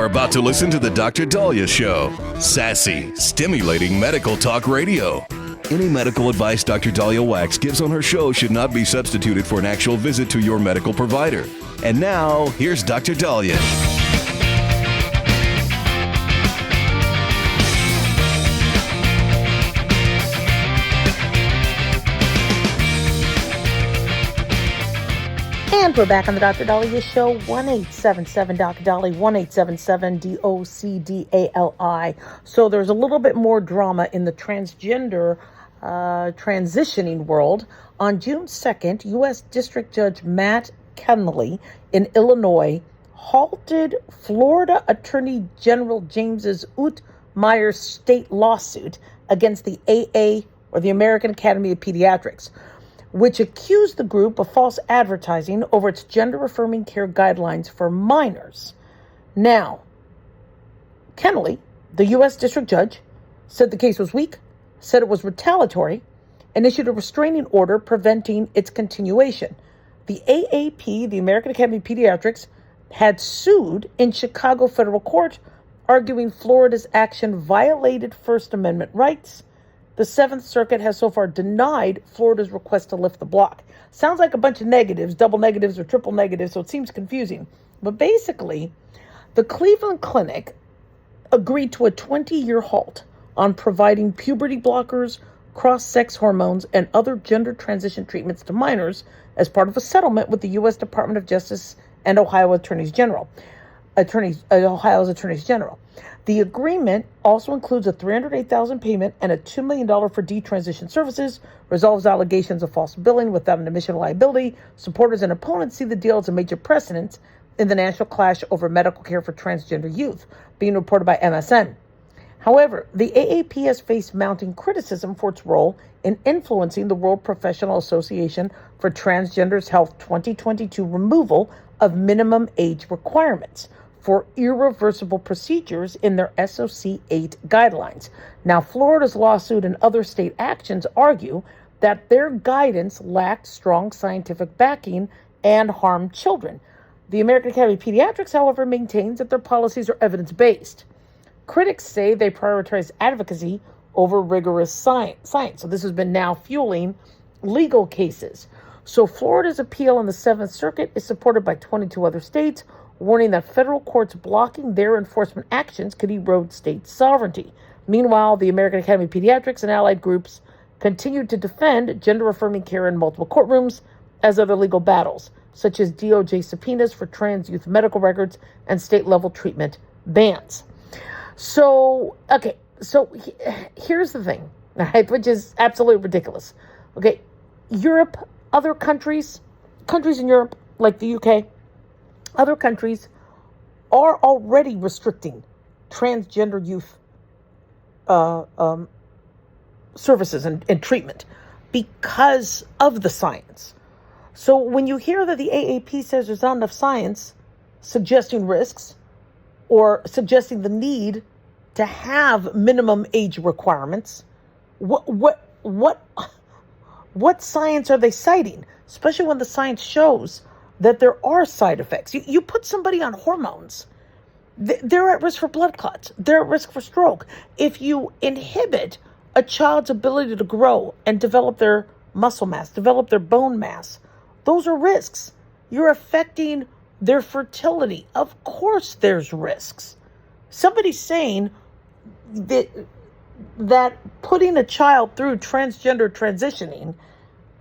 You're about to listen to the Dr. Dahlia Show. Sassy, stimulating medical talk radio. Any medical advice Dr. Dahlia Wax gives on her show should not be substituted for an actual visit to your medical provider. And now, here's Dr. Dahlia. And we're back on the Dr. Dahlia Show, 1-877-Dr. Dahlia, 1-877-DOCDALI. So there's a little bit more drama in the transgender transitioning world. On June 2nd, U.S. District Judge Matt Kennelly in Illinois halted Florida Attorney General James's Meyer state lawsuit against the AA, or the American Academy of Pediatrics, which accused the group of false advertising over its gender-affirming care guidelines for minors. Now, Kennelly, the U.S. District Judge, said the case was weak, said it was retaliatory, and issued a restraining order preventing its continuation. The AAP, the American Academy of Pediatrics, had sued in Chicago federal court, arguing Florida's action violated First Amendment rights. The Seventh Circuit has so far denied Florida's request to lift the block. Sounds like a bunch of negatives, double negatives or triple negatives, so it seems confusing. But basically, the Cleveland Clinic agreed to a 20-year halt on providing puberty blockers, cross-sex hormones, and other gender transition treatments to minors as part of a settlement with the U.S. Department of Justice and Ohio's Attorneys General. The agreement also includes a $308,000 payment and a $2 million for detransition services, resolves allegations of false billing without an admission of liability. Supporters and opponents see the deal as a major precedent in the national clash over medical care for transgender youth, being reported by MSN. However, the AAP has faced mounting criticism for its role in influencing the World Professional Association for Transgenders Health 2022 removal of minimum age requirements for irreversible procedures in their SOC 8 guidelines. Now, Florida's lawsuit and other state actions argue that their guidance lacked strong scientific backing and harmed children. The American Academy of Pediatrics, however, maintains that their policies are evidence-based. Critics say they prioritize advocacy over rigorous science. So this has been now fueling legal cases. So Florida's appeal in the Seventh Circuit is supported by 22 other states, warning that federal courts blocking their enforcement actions could erode state sovereignty. Meanwhile, the American Academy of Pediatrics and allied groups continue to defend gender-affirming care in multiple courtrooms as other legal battles, such as DOJ subpoenas for trans youth medical records and state-level treatment bans. So here's the thing, right, which is absolutely ridiculous. Okay, Europe, other countries in Europe, like the UK, other countries are already restricting transgender youth services and treatment because of the science. So when you hear that the AAP says there's not enough science suggesting risks or suggesting the need to have minimum age requirements, what science are they citing? Especially when the science shows that there are side effects. You put somebody on hormones, they're at risk for blood clots. They're at risk for stroke. If you inhibit a child's ability to grow and develop their muscle mass, develop their bone mass, those are risks. You're affecting their fertility. Of course there's risks. Somebody saying that putting a child through transgender transitioning,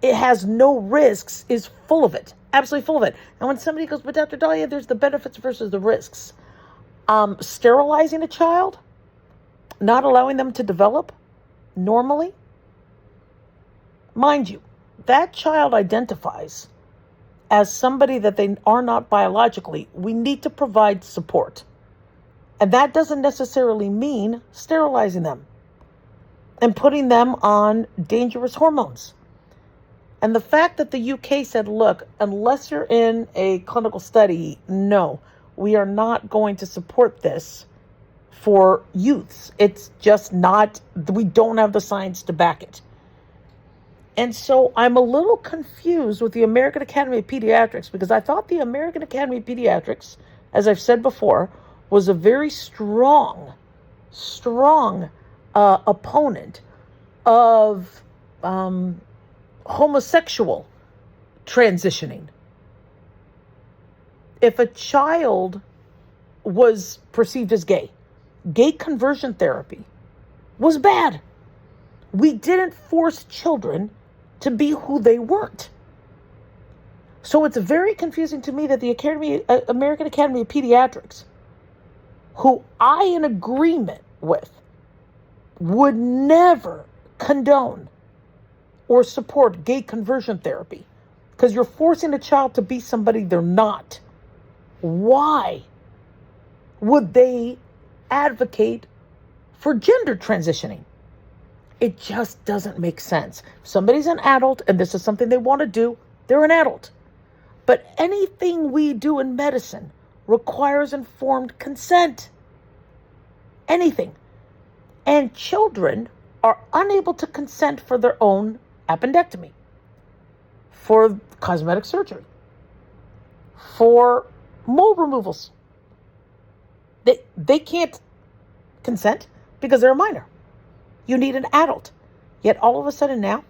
it has no risks, is full of it. Absolutely full of it. And when somebody goes, but Dr. Dahlia, there's the benefits versus the risks. Sterilizing a child, not allowing them to develop normally. Mind you, that child identifies as somebody that they are not biologically. We need to provide support. And that doesn't necessarily mean sterilizing them and putting them on dangerous hormones. And the fact that the UK said, look, unless you're in a clinical study, no, we are not going to support this for youths. It's just not, we don't have the science to back it. And so I'm a little confused with the American Academy of Pediatrics, because I thought the American Academy of Pediatrics, as I've said before, was a very strong opponent of homosexual transitioning. If a child was perceived as gay conversion therapy was bad. We didn't force children to be who they weren't. So it's very confusing to me that the American Academy of Pediatrics, who I in agreement with, would never condone or support gay conversion therapy, because you're forcing a child to be somebody they're not. Why would they advocate for gender transitioning? It just doesn't make sense. If somebody's an adult and this is something they want to do, they're an adult. But anything we do in medicine requires informed consent. Anything. And children are unable to consent for their own appendectomy, for cosmetic surgery, for mole removals. They can't consent because they're a minor. You need an adult. Yet all of a sudden now,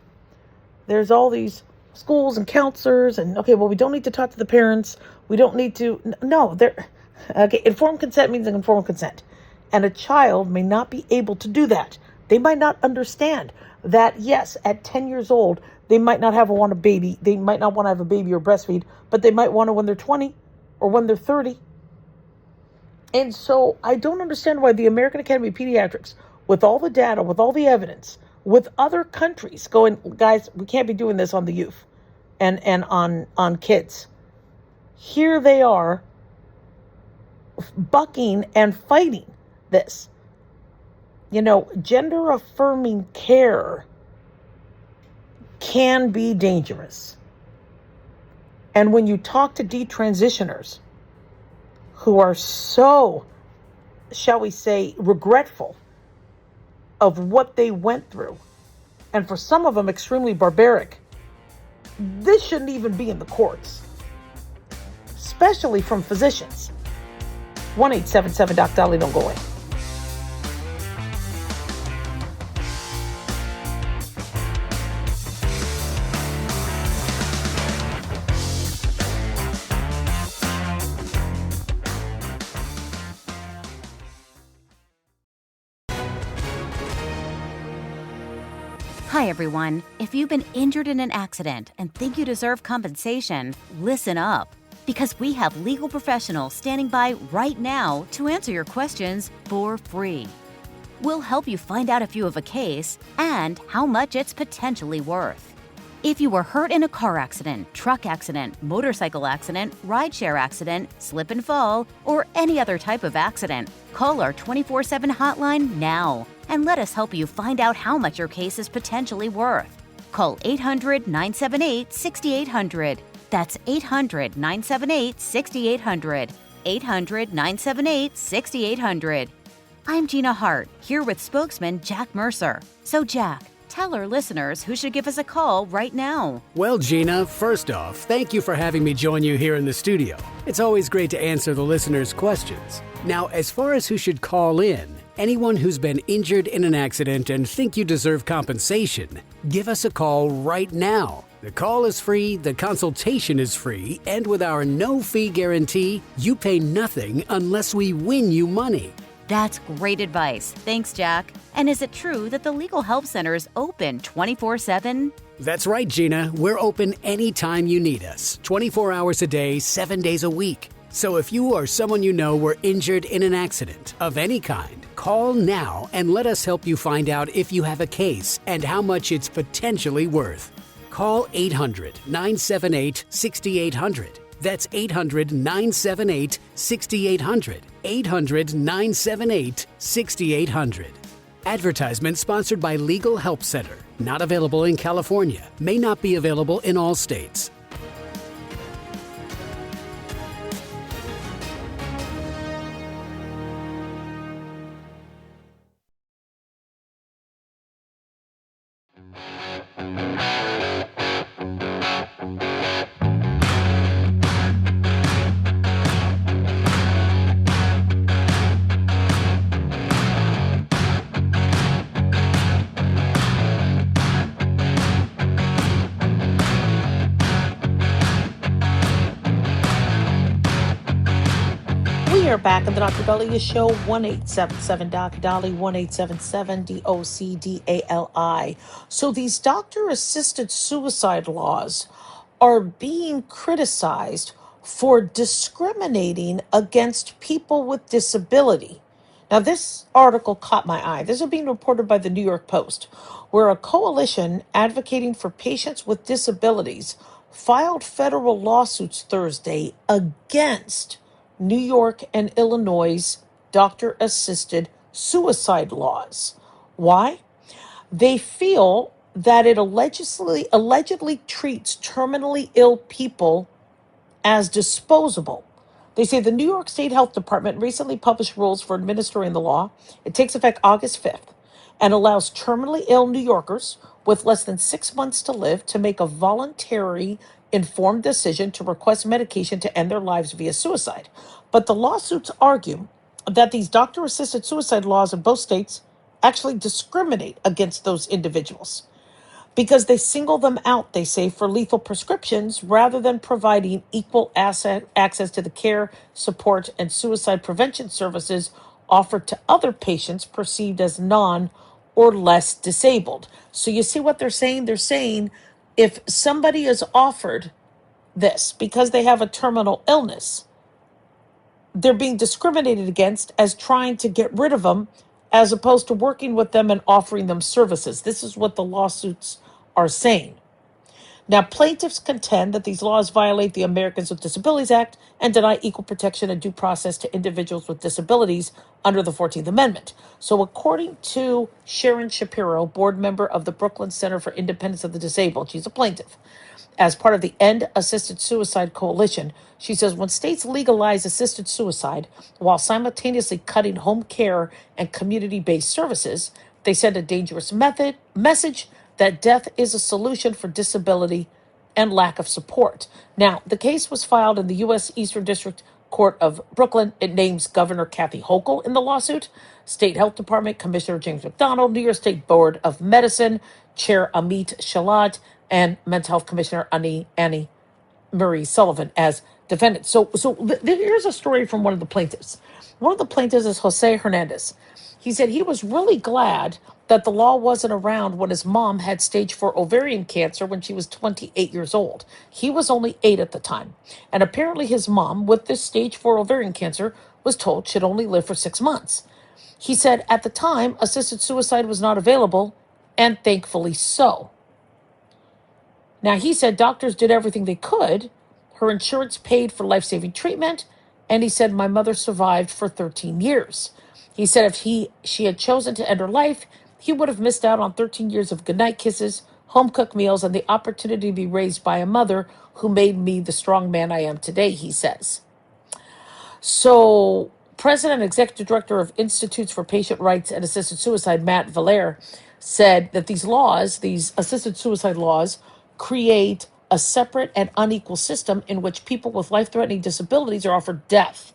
there's all these schools and counselors and, okay, well, we don't need to talk to the parents. We don't need to, no, informed consent means an informed consent. And a child may not be able to do that. They might not understand that, yes, at 10 years old, they might not want a baby. They might not want to have a baby or breastfeed, but they might want to when they're 20 or when they're 30. And so I don't understand why the American Academy of Pediatrics, with all the data, with all the evidence, with other countries going, guys, we can't be doing this on the youth and on kids. Here they are bucking and fighting this. You know, gender affirming care can be dangerous. And when you talk to detransitioners who are so, shall we say, regretful of what they went through, and for some of them extremely barbaric, this shouldn't even be in the courts, especially from physicians. 1-877-DOC-DOLLY, don't go away. Hi, everyone. If you've been injured in an accident and think you deserve compensation, listen up. Because we have legal professionals standing by right now to answer your questions for free. We'll help you find out if you have a case and how much it's potentially worth. If you were hurt in a car accident, truck accident, motorcycle accident, rideshare accident, slip and fall, or any other type of accident, call our 24/7 hotline now and let us help you find out how much your case is potentially worth. Call 800-978-6800. That's 800-978-6800. 800-978-6800. I'm Gina Hart, here with spokesman Jack Mercer. So Jack, tell our listeners who should give us a call right now. Well, Gina, first off, thank you for having me join you here in the studio. It's always great to answer the listeners' questions. Now, as far as who should call in, anyone who's been injured in an accident and think you deserve compensation, give us a call right now. The call is free, the consultation is free, and with our no-fee guarantee, you pay nothing unless we win you money. That's great advice. Thanks, Jack. And is it true that the Legal Help Center is open 24/7? That's right, Gina. We're open anytime you need us, 24 hours a day, 7 days a week. So if you or someone you know were injured in an accident of any kind, call now and let us help you find out if you have a case and how much it's potentially worth. Call 800-978-6800. That's 800-978-6800. 800-978-6800. Advertisement sponsored by Legal Help Center. Not available in California. May not be available in all states. are back on the Dr. Dahlia Show, 1-877-Doc Dolly, 1-877-DOCDALI. So these doctor-assisted suicide laws are being criticized for discriminating against people with disability. Now, this article caught my eye. This is being reported by the New York Post, where a coalition advocating for patients with disabilities filed federal lawsuits Thursday against New York and Illinois' doctor-assisted suicide laws. Why? They feel that it allegedly treats terminally ill people as disposable. They say the New York State Health Department recently published rules for administering the law. It takes effect August 5th and allows terminally ill New Yorkers with less than 6 months to live to make a voluntary, informed decision to request medication to end their lives via suicide. But the lawsuits argue that these doctor-assisted suicide laws in both states actually discriminate against those individuals because they single them out, they say, for lethal prescriptions rather than providing equal access to the care, support, and suicide prevention services offered to other patients perceived as non or less disabled. So you see what they're saying? They're saying if somebody is offered this because they have a terminal illness, they're being discriminated against as trying to get rid of them as opposed to working with them and offering them services. This is what the lawsuits are saying. Now, plaintiffs contend that these laws violate the Americans with Disabilities Act and deny equal protection and due process to individuals with disabilities under the 14th Amendment. So according to Sharon Shapiro, board member of the Brooklyn Center for Independence of the Disabled, she's a plaintiff, as part of the End Assisted Suicide Coalition, she says when states legalize assisted suicide while simultaneously cutting home care and community-based services, they send a dangerous message that death is a solution for disability and lack of support. Now, the case was filed in the U.S. Eastern District Court of Brooklyn. It names Governor Kathy Hochul in the lawsuit, State Health Department Commissioner James McDonald, New York State Board of Medicine Chair Amit Shalat, and Mental Health Commissioner Annie Marie Sullivan as defendants. So here's a story from one of the plaintiffs. One of the plaintiffs is Jose Hernandez. He said he was really glad that the law wasn't around when his mom had stage 4 ovarian cancer when she was 28 years old. He was only 8 at the time. And apparently his mom, with this stage 4 ovarian cancer, was told she'd only live for 6 months. He said at the time, assisted suicide was not available, and thankfully so. Now, he said doctors did everything they could. Her insurance paid for life-saving treatment, and he said my mother survived for 13 years. He said if she had chosen to end her life, he would have missed out on 13 years of goodnight kisses, home-cooked meals, and the opportunity to be raised by a mother who made me the strong man I am today, he says. So, President and Executive Director of Institutes for Patient Rights and Assisted Suicide, Matt Valere, said that these assisted suicide laws, create a separate and unequal system in which people with life-threatening disabilities are offered death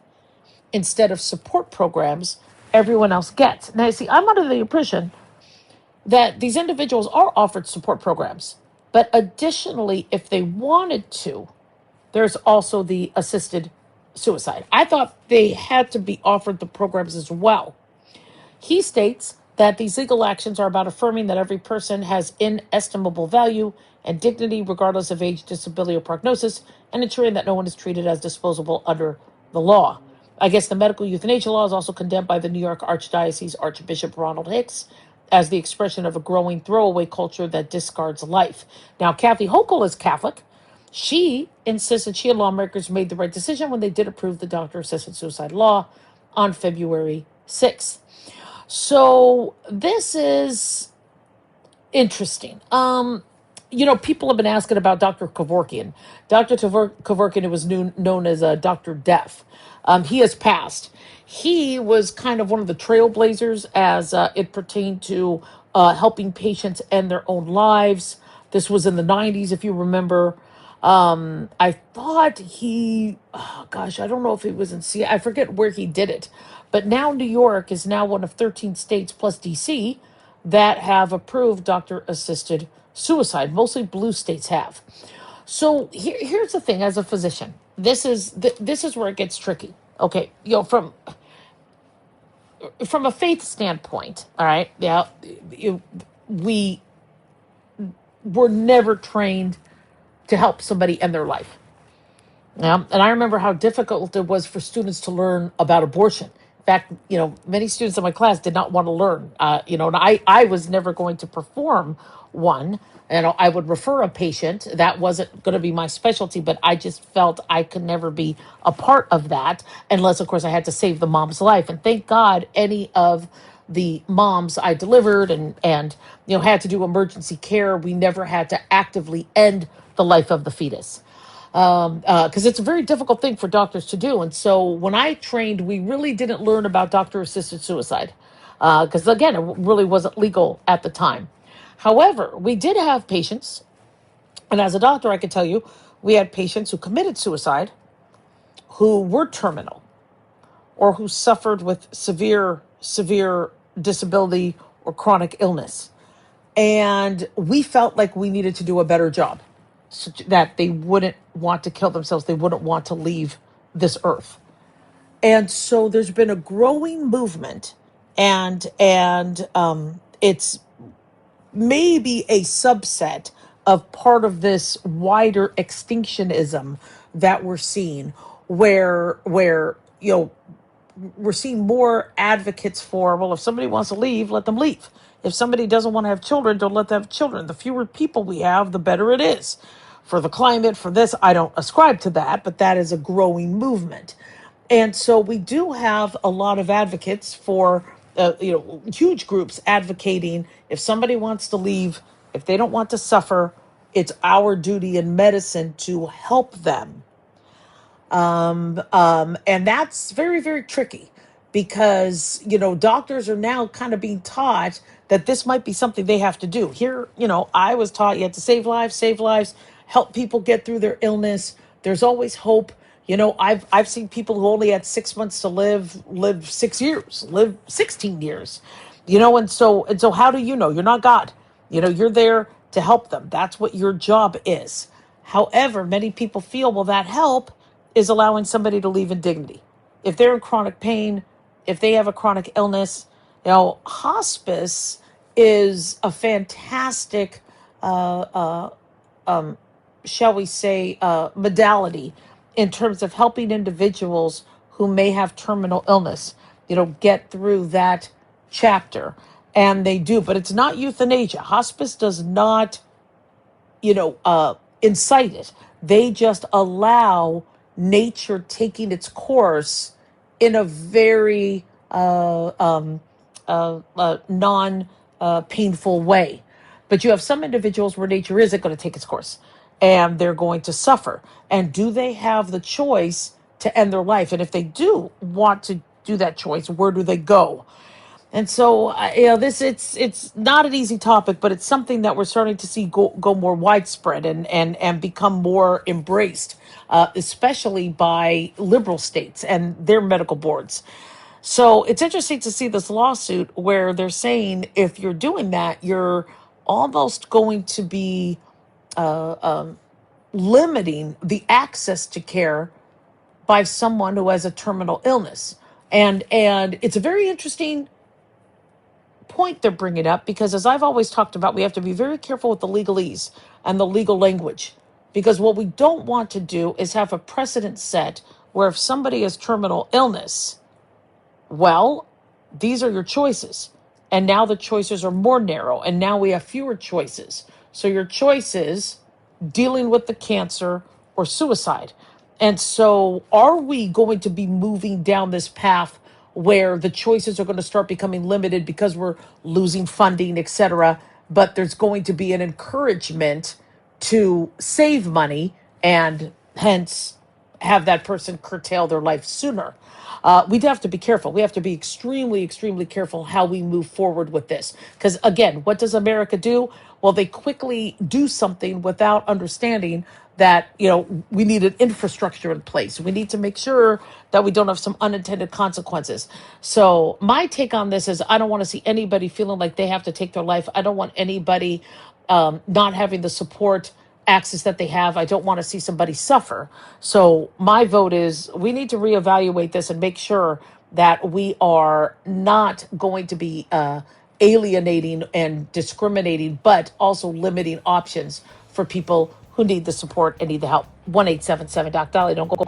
instead of support programs everyone else gets. Now, you see, I'm under the impression that these individuals are offered support programs, but additionally, if they wanted to, there's also the assisted suicide. I thought they had to be offered the programs as well. He states that these legal actions are about affirming that every person has inestimable value and dignity regardless of age, disability, or prognosis, and ensuring that no one is treated as disposable under the law. I guess the medical euthanasia law is also condemned by the New York Archdiocese Archbishop Ronald Hicks as the expression of a growing throwaway culture that discards life. Now, Kathy Hochul is Catholic. She insists that she and lawmakers made the right decision when they did approve the doctor-assisted suicide law on February 6th. So this is interesting. People have been asking about Dr. Kevorkian. Dr. Kevorkian, who was known as Dr. Death. He has passed. He was kind of one of the trailblazers as it pertained to helping patients end their own lives. This was in the 90s, if you remember. I thought I don't know if it was in Seattle. I forget where he did it. But now New York is now one of 13 states plus DC that have approved doctor-assisted suicide. Mostly blue states have. So here's the thing: as a physician, this is where it gets tricky. Okay, from a faith standpoint, all right, yeah, we were never trained to help somebody end their life. Yeah, and I remember how difficult it was for students to learn about abortion. In fact, many students in my class did not want to learn. And I was never going to perform one. And I would refer a patient. That wasn't going to be my specialty, but I just felt I could never be a part of that unless, of course, I had to save the mom's life. And thank God, any of the moms I delivered and had to do emergency care, we never had to actively end the life of the fetus, because it's a very difficult thing for doctors to do. And so when I trained, we really didn't learn about doctor assisted suicide, because again, it really wasn't legal at the time. However, we did have patients, and as a doctor, I can tell you, we had patients who committed suicide who were terminal or who suffered with severe disability or chronic illness. And we felt like we needed to do a better job so that they wouldn't want to kill themselves. They wouldn't want to leave this earth. And so there's been a growing movement, and it's maybe a subset of part of this wider extinctionism that we're seeing, where we're seeing more advocates for, well, if somebody wants to leave, let them leave. If somebody doesn't want to have children, don't let them have children. The fewer people we have, the better it is for the climate, for this. I don't ascribe to that, but that is a growing movement. And so we do have a lot of advocates for, huge groups advocating if somebody wants to leave, if they don't want to suffer, it's our duty in medicine to help them. And that's very, very tricky because, doctors are now kind of being taught that this might be something they have to do. Here, I was taught you have to save lives, help people get through their illness. There's always hope. I've seen people who only had 6 months to live 6 years, live 16 years, and so how do you know? You're not God. You're there to help them. That's what your job is. However, many people feel, well, that help is allowing somebody to leave in dignity. If they're in chronic pain, if they have a chronic illness, hospice is a fantastic, shall we say, modality in terms of helping individuals who may have terminal illness, get through that chapter. And they do, but it's not euthanasia. Hospice does not incite it. They just allow nature taking its course in a very non painful way. But you have some individuals where nature isn't going to take its course and they're going to suffer. And do they have the choice to end their life? And if they do want to do that choice, where do they go? And so, it's not an easy topic, but it's something that we're starting to see go more widespread and become more embraced, especially by liberal states and their medical boards. So it's interesting to see this lawsuit where they're saying if you're doing that, you're almost going to be limiting the access to care by someone who has a terminal illness. And it's a very interesting point they're bringing up because, as I've always talked about, we have to be very careful with the legalese and the legal language, because what we don't want to do is have a precedent set where if somebody has terminal illness, well, these are your choices, and now the choices are more narrow, and now we have fewer choices. So your choices: dealing with the cancer or suicide. And so are we going to be moving down this path where the choices are going to start becoming limited because we're losing funding, etc., but there's going to be an encouragement to save money and hence have that person curtail their life sooner? We'd have to be careful. We have to be extremely, extremely careful how we move forward with this. Because again, what does America do? Well, they quickly do something without understanding that, we need an infrastructure in place. We need to make sure that we don't have some unintended consequences. So my take on this is I don't want to see anybody feeling like they have to take their life. I don't want anybody not having the support access that they have. I don't want to see somebody suffer. So my vote is we need to reevaluate this and make sure that we are not going to be alienating and discriminating, but also limiting options for people who need the support and need the help. 1-877 Doc Dolly. Don't go.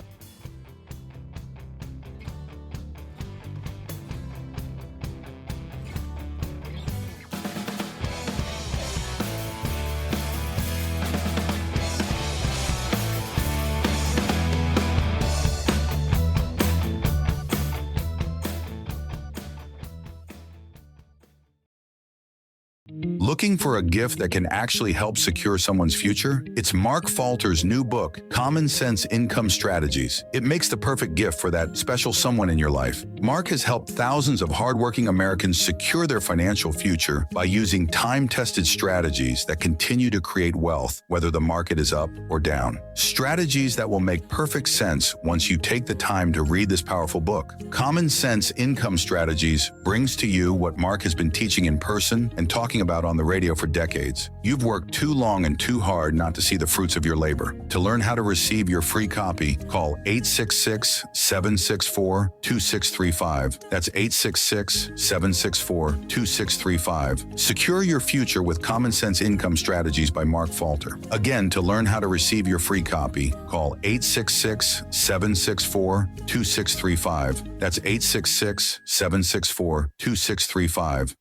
Looking for a gift that can actually help secure someone's future? It's Mark Falter's new book, Common Sense Income Strategies. It makes the perfect gift for that special someone in your life. Mark has helped thousands of hardworking Americans secure their financial future by using time-tested strategies that continue to create wealth, whether the market is up or down. Strategies that will make perfect sense once you take the time to read this powerful book. Common Sense Income Strategies brings to you what Mark has been teaching in person and talking about on the radio for decades. You've worked too long and too hard not to see the fruits of your labor. To learn how to receive your free copy, call 866-764-2635. That's 866-764-2635. Secure your future with Common Sense Income Strategies by Mark Falter. Again, to learn how to receive your free copy, call 866-764-2635. That's 866-764-2635.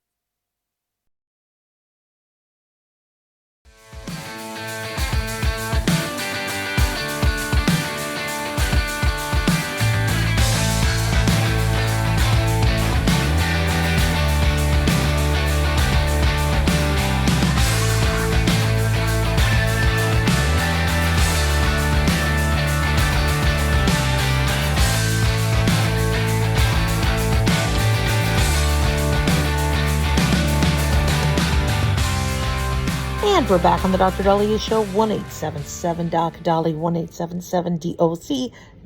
And we're back on the Dr. Dahlia Show, 1-877 Doc Dolly, 1-877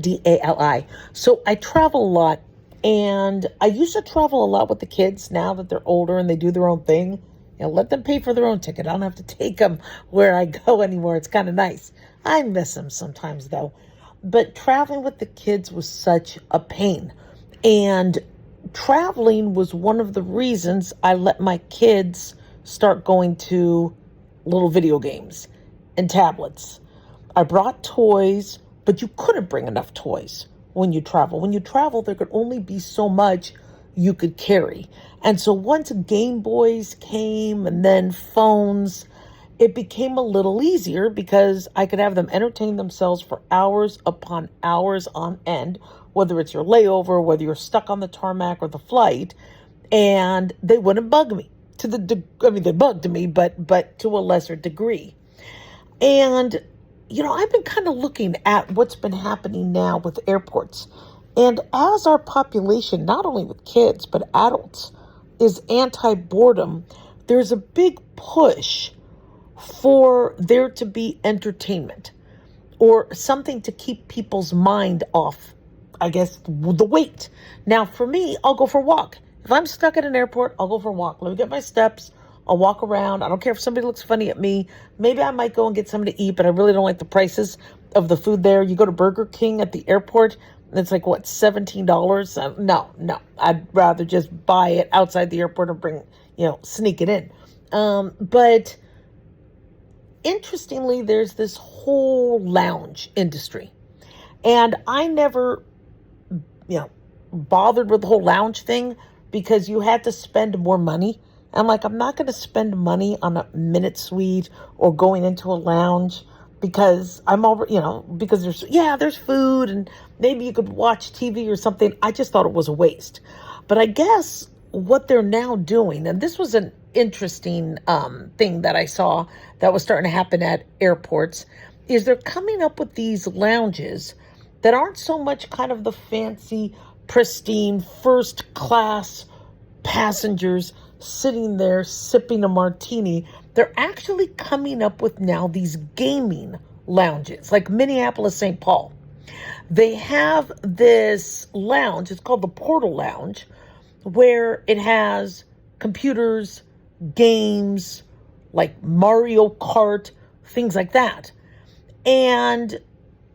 DOC-DALI. So I travel a lot, and I used to travel a lot with the kids. Now that they're older and they do their own thing, let them pay for their own ticket. I don't have to take them where I go anymore. It's kind of nice. I miss them sometimes, though. But traveling with the kids was such a pain. And traveling was one of the reasons I let my kids start going to little video games and tablets. I brought toys, but you couldn't bring enough toys when you travel. When you travel, there could only be so much you could carry. And so once Game Boys came and then phones, it became a little easier because I could have them entertain themselves for hours upon hours on end, whether it's your layover, whether you're stuck on the tarmac or the flight, and they wouldn't bug me. They bugged me, but to a lesser degree. And, I've been kind of looking at what's been happening now with airports. And as our population, not only with kids, but adults, is anti-boredom, there's a big push for there to be entertainment or something to keep people's mind off, I guess, the wait. Now, for me, I'll go for a walk. If I'm stuck at an airport, I'll go for a walk. Let me get my steps. I'll walk around. I don't care if somebody looks funny at me. Maybe I might go and get something to eat, but I really don't like the prices of the food there. You go to Burger King at the airport, and it's like, what, $17? No. I'd rather just buy it outside the airport and sneak it in. But interestingly, there's this whole lounge industry. And I never, bothered with the whole lounge thing, because you had to spend more money. I'm like, I'm not going to spend money on a minute suite or going into a lounge because I'm over, because there's food and maybe you could watch TV or something. I just thought it was a waste. But I guess what they're now doing, and this was an interesting thing that I saw that was starting to happen at airports, is they're coming up with these lounges that aren't so much kind of the fancy, pristine, first class passengers sitting there sipping a martini. They're actually coming up with now these gaming lounges, like Minneapolis, St. Paul. They have this lounge, it's called the Portal Lounge, where it has computers, games, like Mario Kart, things like that. And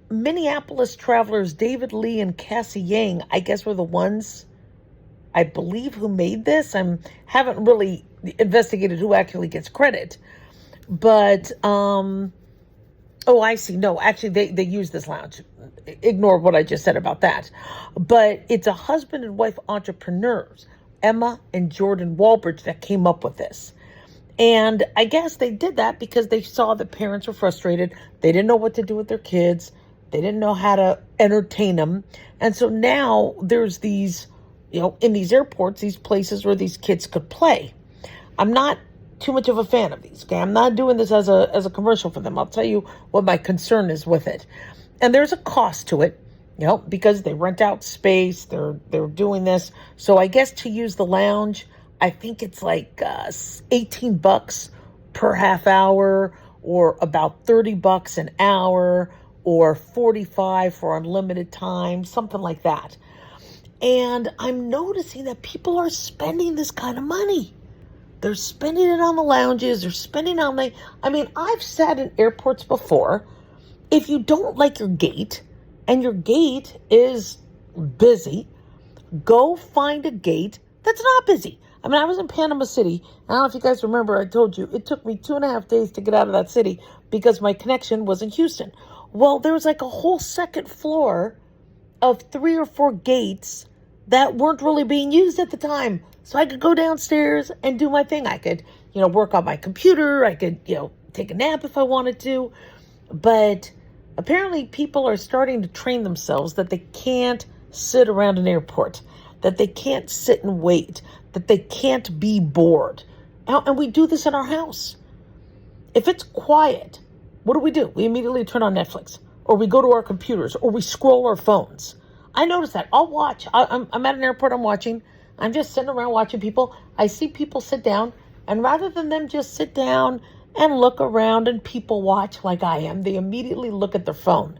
Minneapolis travelers David Lee and Cassie Yang, I guess, were the ones, I believe, who made this. I haven't really investigated who actually gets credit. But, oh, I see. No, actually, they use this lounge. Ignore what I just said about that. But it's a husband and wife entrepreneurs, Emma and Jordan Walbridge, that came up with this. And I guess they did that because they saw that parents were frustrated. They didn't know what to do with their kids. They didn't know how to entertain them. And so now there's these, in these airports, these places where these kids could play. I'm not too much of a fan of these. Okay, I'm not doing this as a commercial for them. I'll tell you what my concern is with it. And there's a cost to it, because they rent out space. They're doing this. So I guess to use the lounge, I think it's like $18 per half hour, or about $30 an hour, or $45 for unlimited time, something like that. And I'm noticing that people are spending this kind of money. They're spending it on the lounges. They're spending on I've sat in airports before. If you don't like your gate, and your gate is busy, go find a gate that's not busy. I was in Panama City. I don't know if you guys remember, I told you, it took me 2.5 days to get out of that city because my connection was in Houston. Well, there was like a whole second floor of 3 or 4 gates that weren't really being used at the time. So I could go downstairs and do my thing. I could, work on my computer. I could, take a nap if I wanted to. But apparently people are starting to train themselves that they can't sit around an airport, that they can't sit and wait, that they can't be bored. And we do this in our house. If it's quiet, what do? We immediately turn on Netflix, or we go to our computers, or we scroll our phones. I notice that. I'll watch. I'm at an airport, I'm watching. I'm just sitting around watching people. I see people sit down, and rather than them just sit down and look around and people watch like I am, they immediately look at their phone.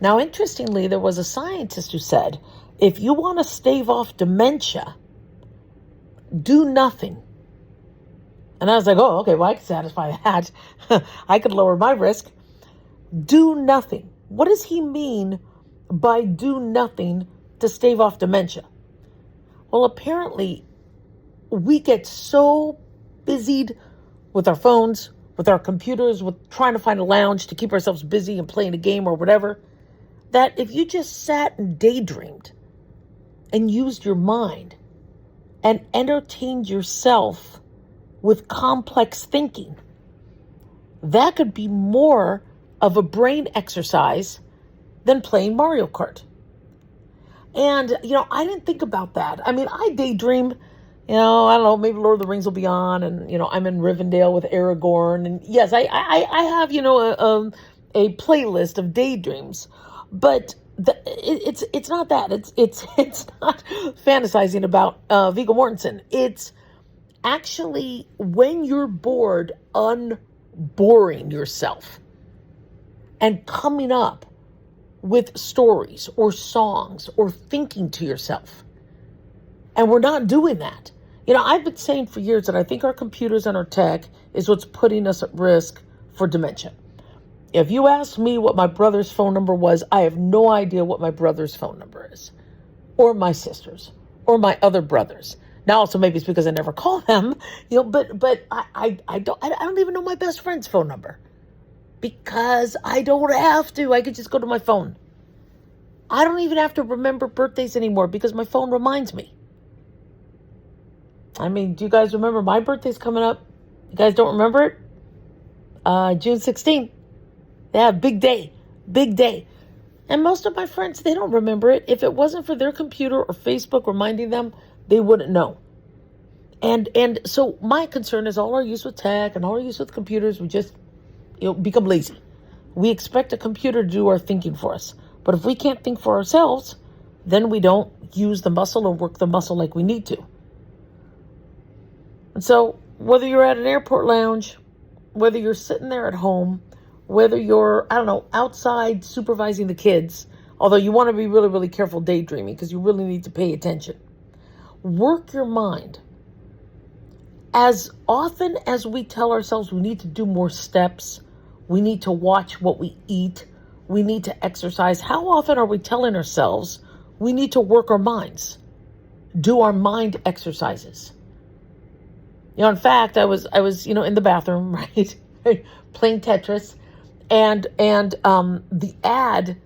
Now, interestingly, there was a scientist who said, if you want to stave off dementia, do nothing. And I was like, oh, okay, well, I can satisfy that. I could lower my risk. Do nothing. What does he mean by do nothing to stave off dementia? Well, apparently, we get so busied with our phones, with our computers, with trying to find a lounge to keep ourselves busy and playing a game or whatever, that if you just sat and daydreamed and used your mind and entertained yourself with complex thinking, that could be more of a brain exercise than playing Mario Kart. And, I didn't think about that. I daydream, I don't know, maybe Lord of the Rings will be on, and, I'm in Rivendell with Aragorn. And yes, I have, a playlist of daydreams, but it's not that. It's not fantasizing about Viggo Mortensen. It's actually when you're bored, unboring yourself and coming up with stories or songs or thinking to yourself. And we're not doing that. I've been saying for years that I think our computers and our tech is what's putting us at risk for dementia. If you ask me what my brother's phone number was, I have no idea what my brother's phone number is, or my sister's, or my other brothers. Now, also maybe it's because I never call them, but I don't even know my best friend's phone number. Because I don't have to. I could just go to my phone. I don't even have to remember birthdays anymore because my phone reminds me. Do you guys remember my birthday's coming up? You guys don't remember it? June 16th. Yeah, big day. Big day. And most of my friends, they don't remember it. If it wasn't for their computer or Facebook reminding them, they wouldn't know. And so my concern is all our use with tech and all our use with computers, we just become lazy. We expect a computer to do our thinking for us. But if we can't think for ourselves, then we don't use the muscle or work the muscle like we need to. And so whether you're at an airport lounge, whether you're sitting there at home, whether you're, outside supervising the kids, although you want to be really, really careful daydreaming because you really need to pay attention. Work your mind. As often as we tell ourselves we need to do more steps, We need to watch what we eat. We need to exercise. How often are we telling ourselves we need to work our minds, do our mind exercises? In fact, I was in the bathroom, right, playing Tetris, and the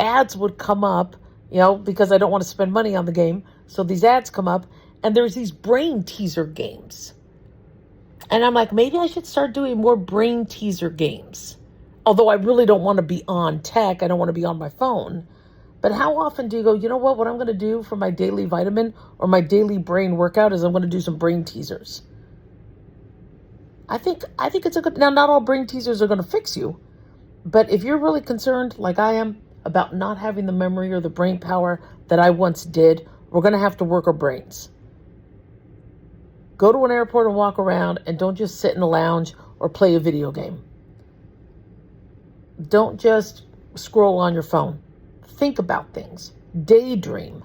ads would come up, because I don't want to spend money on the game. So these ads come up, and there's these brain teaser games. And I'm like, maybe I should start doing more brain teaser games. Although I really don't want to be on tech. I don't want to be on my phone. But how often do you go, you know what I'm going to do for my daily vitamin or my daily brain workout is I'm going to do some brain teasers. I think it's a good, now not all brain teasers are going to fix you. But if you're really concerned, like I am, about not having the memory or the brain power that I once did, we're going to have to work our brains. Go to an airport and walk around, and don't just sit in a lounge or play a video game. Don't just scroll on your phone. Think about things. Daydream.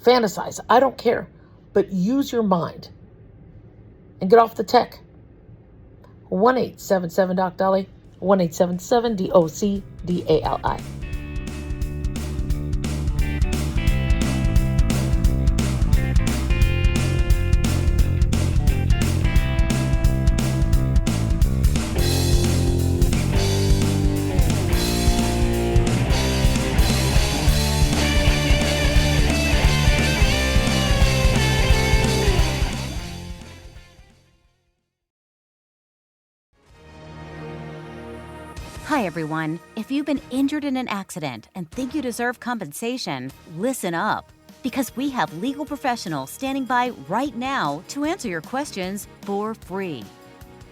Fantasize. I don't care. But use your mind. And get off the tech. 1-877-DOC-DOLLY. 1-877-DOC-DALI. Hi, everyone. If you've been injured in an accident and think you deserve compensation, listen up. Because we have legal professionals standing by right now to answer your questions for free.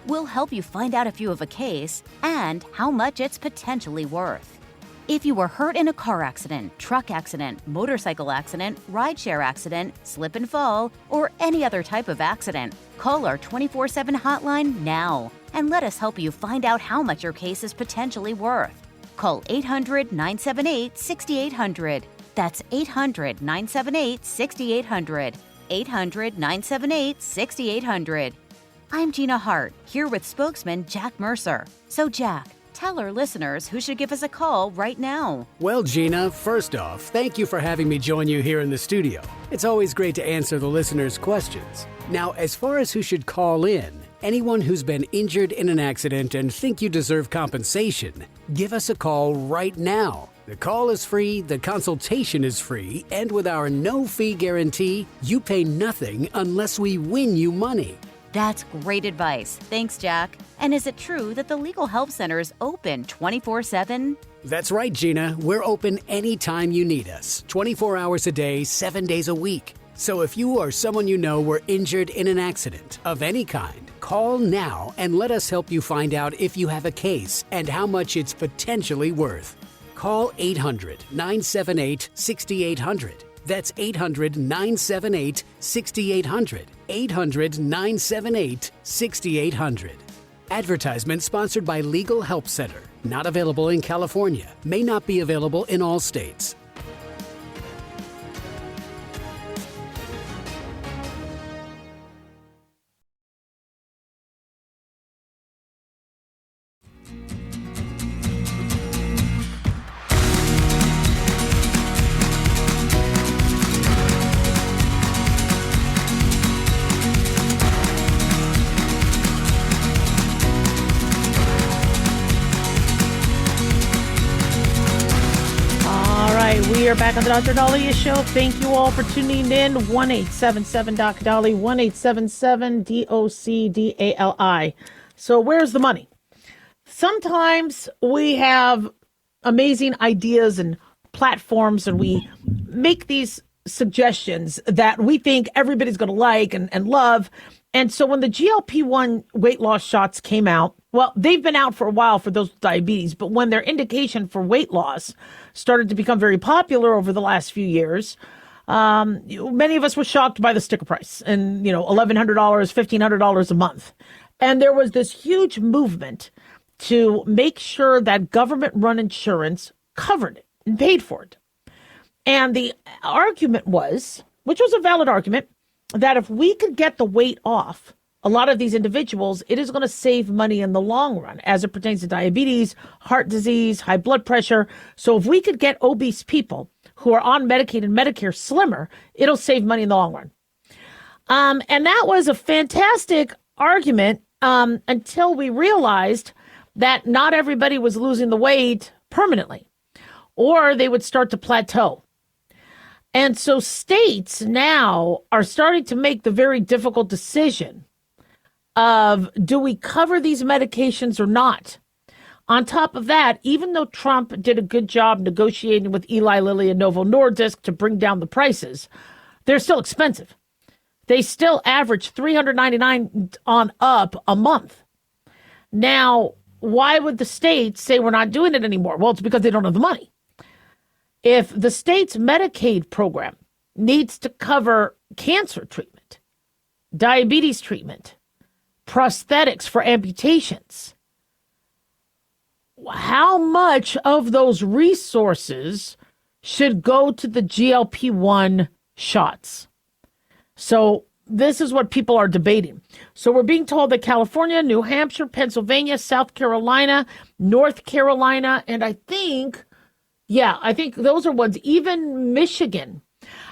We'll help you find out if you have a case and how much it's potentially worth. If you were hurt in a car accident, truck accident, motorcycle accident, rideshare accident, slip and fall, or any other type of accident, call our 24/7 hotline now and let us help you find out how much your case is potentially worth. Call 800-978-6800. That's 800-978-6800. 800-978-6800. I'm Gina Hart, here with spokesman Jack Mercer. So Jack, tell our listeners who should give us a call right now. Well, Gina, first off, thank you for having me join you here in the studio. It's always great to answer the listeners' questions. Now, as far as who should call in, anyone who's been injured in an accident and think you deserve compensation, give us a call right now. The call is free, the consultation is free, and with our no-fee guarantee, you pay nothing unless we win you money. That's great advice. Thanks, Jack. And is it true that the Legal Help Center is open 24/7? That's right, Gina. We're open anytime you need us, 24 hours a day, 7 days a week. So if you or someone you know were injured in an accident of any kind, call now and let us help you find out if you have a case and how much it's potentially worth. Call 800-978-6800. That's 800-978-6800. 800-978-6800. Advertisement sponsored by Legal Help Center. Not available in California. May not be available in all states. We are back on the Dr. Dahlia Show. Thank you all for tuning in. 1-877-DOC-DOLLY, 1-877-DOC-DALI. So where's the money? Sometimes we have amazing ideas and platforms, and we make these suggestions that we think everybody's going to like and love. And so when the GLP-1 weight loss shots came out, well, they've been out for a while for those with diabetes, but when their indication for weight loss started to become very popular over the last few years, many of us were shocked by the sticker price and, $1,100, $1,500 a month. And there was this huge movement to make sure that government-run insurance covered it and paid for it. And the argument was, which was a valid argument, that if we could get the weight off, a lot of these individuals, it is going to save money in the long run as it pertains to diabetes, heart disease, high blood pressure. So if we could get obese people who are on Medicaid and Medicare slimmer, it'll save money in the long run. And that was a fantastic argument until we realized that not everybody was losing the weight permanently, or they would start to plateau. And so states now are starting to make the very difficult decision of, do we cover these medications or not? On top of that, even though Trump did a good job negotiating with Eli Lilly and Novo Nordisk to bring down the prices, they're still expensive. They still average $399 on up a month. Now, why would the states say we're not doing it anymore? Well, it's because they don't have the money. If the state's Medicaid program needs to cover cancer treatment, diabetes treatment, prosthetics for amputations, how much of those resources should go to the GLP-1 shots? So this is what people are debating. So we're being told that California, New Hampshire, Pennsylvania, South Carolina, North Carolina, and I think those are ones, even Michigan,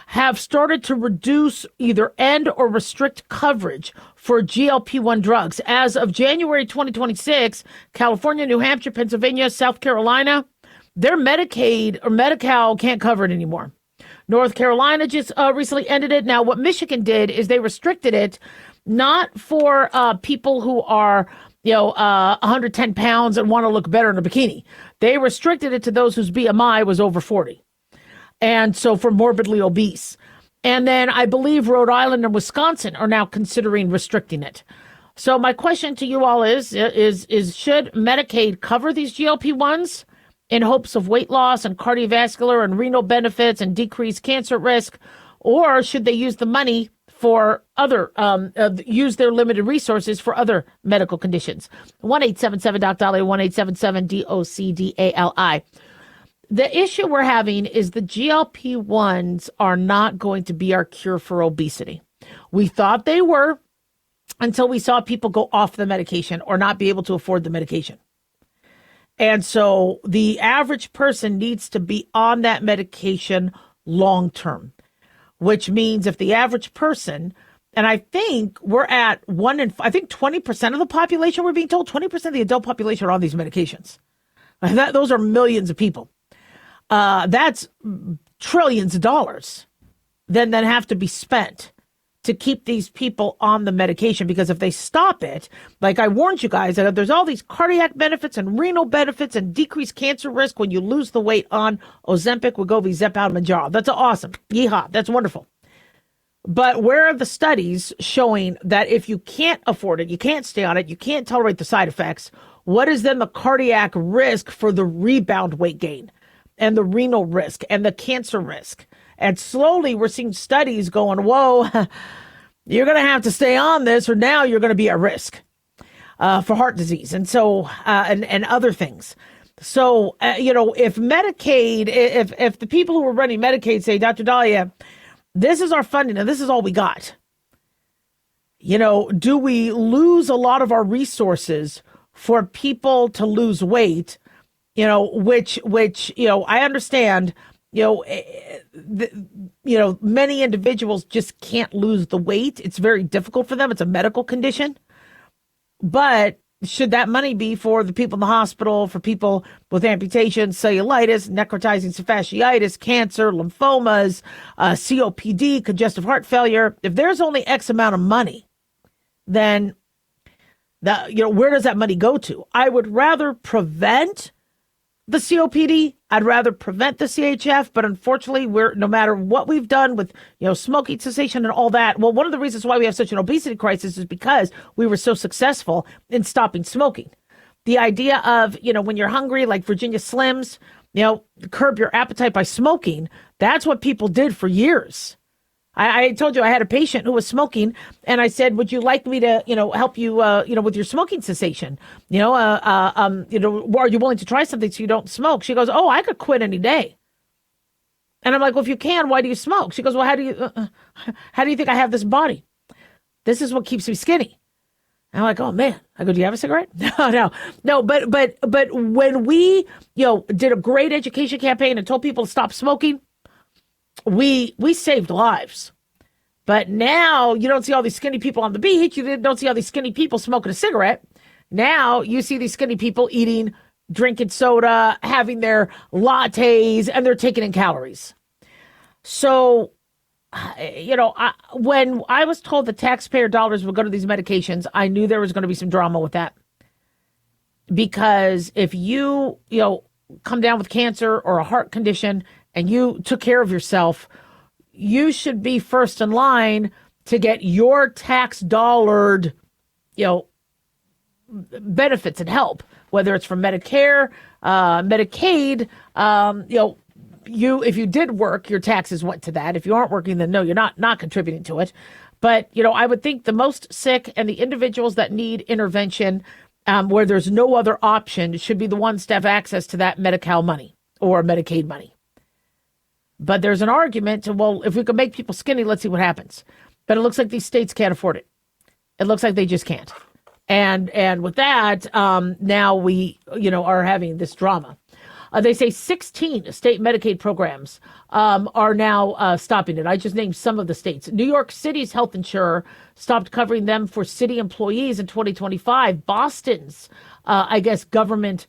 have started to reduce, either end or restrict coverage for GLP-1 drugs. As of January 2026, California, New Hampshire, Pennsylvania, South Carolina, their Medicaid or Medi-Cal can't cover it anymore. North Carolina just recently ended it. Now, what Michigan did is they restricted it not for people who are 110 pounds and want to look better in a bikini. They restricted it to those whose BMI was over 40. And so for morbidly obese. And then I believe Rhode Island and Wisconsin are now considering restricting it. So my question to you all is should Medicaid cover these GLP-1s in hopes of weight loss and cardiovascular and renal benefits and decreased cancer risk? Or should they use the money for other, use their limited resources for other medical conditions? 1-877-DOC-DALIA, 1-877-DOC-DALI. The issue we're having is the GLP-1s are not going to be our cure for obesity. We thought they were until we saw people go off the medication or not be able to afford the medication. And so the average person needs to be on that medication long term, which means if the average person, and I think we're at 20% of the population, we're being told 20% of the adult population are on these medications. Those are millions of people. That's trillions of dollars then that have to be spent to keep these people on the medication, because if they stop it, like I warned you guys, that there's all these cardiac benefits and renal benefits and decreased cancer risk when you lose the weight on Ozempic, Wegovy, Zepbound, Mounjaro. That's awesome. Yeehaw. That's wonderful. But where are the studies showing that if you can't afford it, you can't stay on it, you can't tolerate the side effects, what is then the cardiac risk for the rebound weight gain and the renal risk and the cancer risk? And slowly we're seeing studies going, whoa, you're going to have to stay on this or now you're going to be at risk for heart disease and so and other things. So, if Medicaid, if the people who are running Medicaid say, Dr. Dahlia, this is our funding and this is all we got, do we lose a lot of our resources for people to lose weight, which I understand, many individuals just can't lose the weight. It's very difficult for them. It's a medical condition. But should that money be for the people in the hospital, for people with amputations, cellulitis, necrotizing fasciitis, cancer, lymphomas, COPD, congestive heart failure? If there's only X amount of money, then where does that money go to? I would rather prevent the COPD. I'd rather prevent the CHF, but unfortunately, no matter what we've done with, smoking cessation and all that. Well, one of the reasons why we have such an obesity crisis is because we were so successful in stopping smoking. The idea of, when you're hungry, like Virginia Slims, curb your appetite by smoking. That's what people did for years. I told you I had a patient who was smoking, and I said, "Would you like me to, help you, with your smoking cessation? Are you willing to try something so you don't smoke?" She goes, "Oh, I could quit any day." And I'm like, "Well, if you can, why do you smoke?" She goes, "Well, how do you think I have this body? This is what keeps me skinny." And I'm like, oh man. I go, do you have a cigarette? No. But when we, did a great education campaign and told people to stop smoking, we saved lives. But now you don't see all these skinny people on the beach. You don't see all these skinny people smoking a cigarette. Now you see these skinny people drinking soda, having their lattes, and they're taking in calories. So, when I was told the taxpayer dollars would go to these medications, I knew there was going to be some drama with that. Because if you come down with cancer or a heart condition and you took care of yourself, you should be first in line to get your tax-dollared, benefits and help, whether it's from Medicare, Medicaid, if you did work, your taxes went to that. If you aren't working, then no, you're not contributing to it. But, I would think the most sick and the individuals that need intervention where there's no other option should be the ones to have access to that Medi-Cal money or Medicaid money. But there's an argument to, well, if we could make people skinny, let's see what happens. But it looks like these states can't afford it. It looks like they just can't. And with that, now we, are having this drama. They say 16 state Medicaid programs are now stopping it. I just named some of the states. New York City's health insurer stopped covering them for city employees in 2025. Boston's, government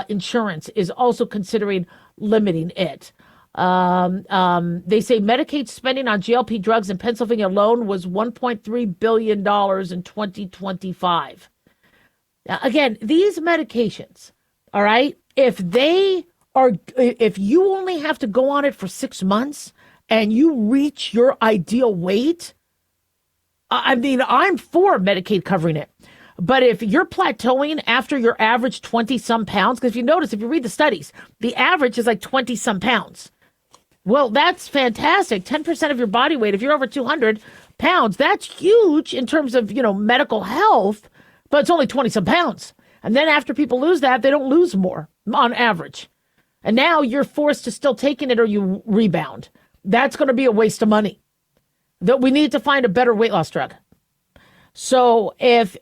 insurance is also considering limiting it. They say Medicaid spending on GLP drugs in Pennsylvania alone was $1.3 billion in 2025. Now, again, these medications, all right, if you only have to go on it for 6 months and you reach your ideal weight, I'm for Medicaid covering it. But if you're plateauing after your average 20-some pounds, because if you read the studies, the average is like 20-some pounds. Well, that's fantastic. 10% of your body weight. If you're over 200 pounds, that's huge in terms of, medical health, but it's only 20-some pounds. And then after people lose that, they don't lose more on average. And now you're forced to still taking it or you rebound. That's going to be a waste of money. That we need to find a better weight loss drug. So if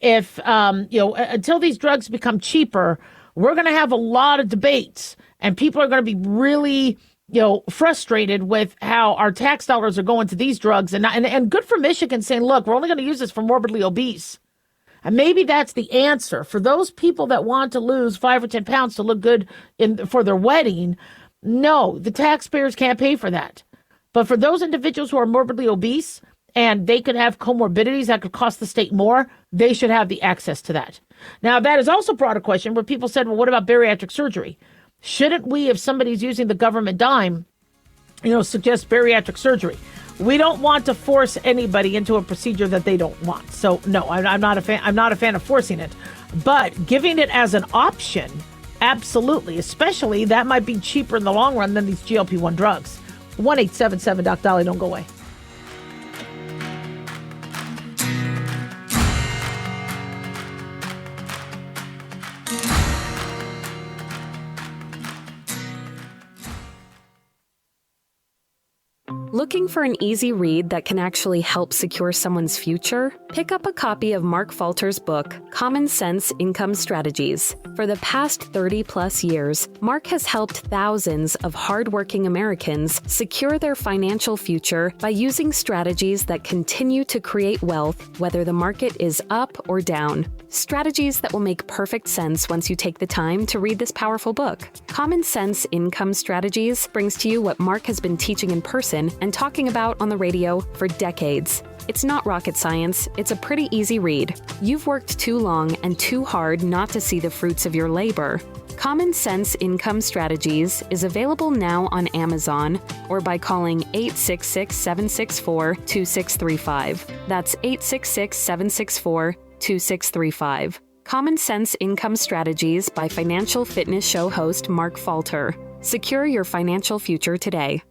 until these drugs become cheaper, we're going to have a lot of debates and people are going to be really frustrated with how our tax dollars are going to these drugs and good for Michigan saying, look, we're only going to use this for morbidly obese. And maybe that's the answer for those people that want to lose 5 or 10 pounds to look good for their wedding. No, the taxpayers can't pay for that. But for those individuals who are morbidly obese and they could have comorbidities that could cost the state more, they should have the access to that. Now, that has also brought a question where people said, well, what about bariatric surgery? Shouldn't we, if somebody's using the government dime, suggest bariatric surgery? We don't want to force anybody into a procedure that they don't want. So no, I'm not a fan. I'm not a fan of forcing it, but giving it as an option, absolutely. Especially that might be cheaper in the long run than these GLP-1 drugs. 1-877-Doc-Dolly. Don't go away. Looking for an easy read that can actually help secure someone's future? Pick up a copy of Mark Falter's book, Common Sense Income Strategies. For the past 30-plus years, Mark has helped thousands of hardworking Americans secure their financial future by using strategies that continue to create wealth, whether the market is up or down. Strategies that will make perfect sense once you take the time to read this powerful book. Common Sense Income Strategies brings to you what Mark has been teaching in person and talking about on the radio for decades. It's not rocket science, it's a pretty easy read. You've worked too long and too hard not to see the fruits of your labor. Common Sense Income Strategies is available now on Amazon or by calling 866-764-2635. That's 866-764-2635. Common Sense Income Strategies by financial fitness show host Mark Falter. Secure your financial future today.